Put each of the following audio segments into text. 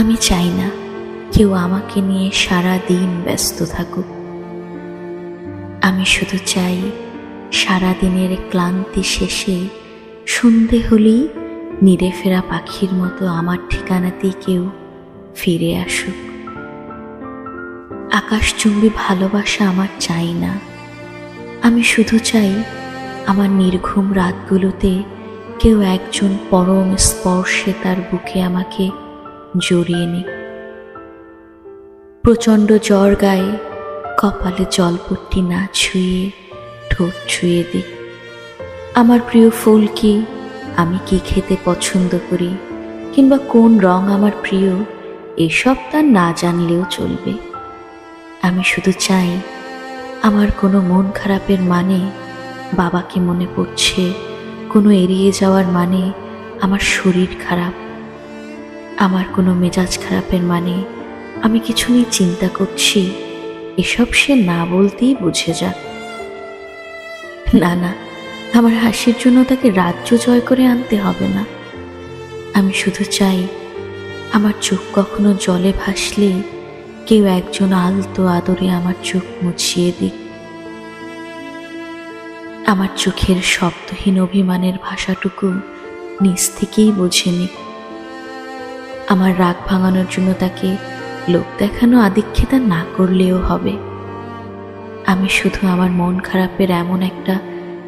আমি চাই না কেউ আমাকে নিয়ে সারা দিন ব্যস্ত থাকুক। আমি শুধু চাই সারা দিনের ক্লান্তি শেষে সন্ধে হলেই নিড়ে ফেরা পাখির মতো আমার ঠিকানাতেই কেউ ফিরে আসুক। আকাশচুম্বী ভালোবাসা আমার চাই না। আমি শুধু চাই আমার নির্ঘুম রাতগুলোতে কেউ একজন পরম স্পর্শে তার বুকে আমাকে জড়িয়ে নিক। প্রচণ্ড জ্বর গায়ে কপালে জলপট্টি না ছুঁয়ে ঠোঁট ছুঁয়ে দিক। আমার প্রিয় ফুল কি, আমি কি খেতে পছন্দ করি, কিংবা কোন রং আমার প্রিয়, এসব তার না জানলেও চলবে। আমি শুধু চাই আমার কোনো মন খারাপের মানে বাবাকে মনে পড়ছে, কোনো এড়িয়ে যাওয়ার মানে আমার শরীর খারাপ, আমার কোনো মেজাজ খারাপের মানে আমি কিছু নিয়ে চিন্তা করছি, এসব সে না বলতেই বুঝে যাক। না না, আমার হাসির জন্য তাকে রাজ্য জয় করে আনতে হবে না। আমি শুধু চাই আমার চোখ কখনো জলে ভাসলে কেউ একজন আলতো আদরে আমার চোখ মুছিয়ে দিক। আমার চোখের শব্দহীন অভিমানের ভাষাটুকু নিজ থেকেই বুঝে নিক। আমার রাগ ভাঙানোর জন্য তাকে লোক দেখানো আদিক্ষেতা না করলেও হবে। আমি শুধু আমার মন খারাপের এমন একটা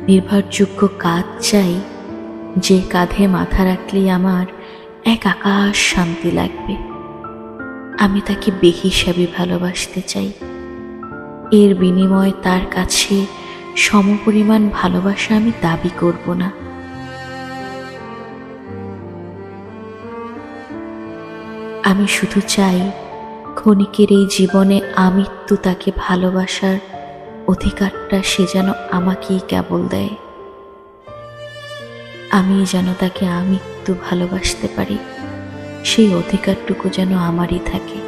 নির্ভরযোগ্য কাঁধ চাই, যে কাঁধে মাথা রাখলেই আমার এক আকাশ শান্তি লাগবে। আমি তাকে বেহিসাবি ভালোবাসতে চাই। এর বিনিময়ে তার কাছে সমপরিমাণ ভালোবাসা আমি দাবি করব না। আমি শুধু চাই ক্ষণিকের এই জীবনে আমৃত্যু তাকে ভালোবাসার অধিকারটা সে যেন আমাকেই কেবল দেয়। আমি যেন তাকে আমৃত্যু ভালোবাসতে পারি, সেই অধিকারটুকু যেন আমারই থাকে।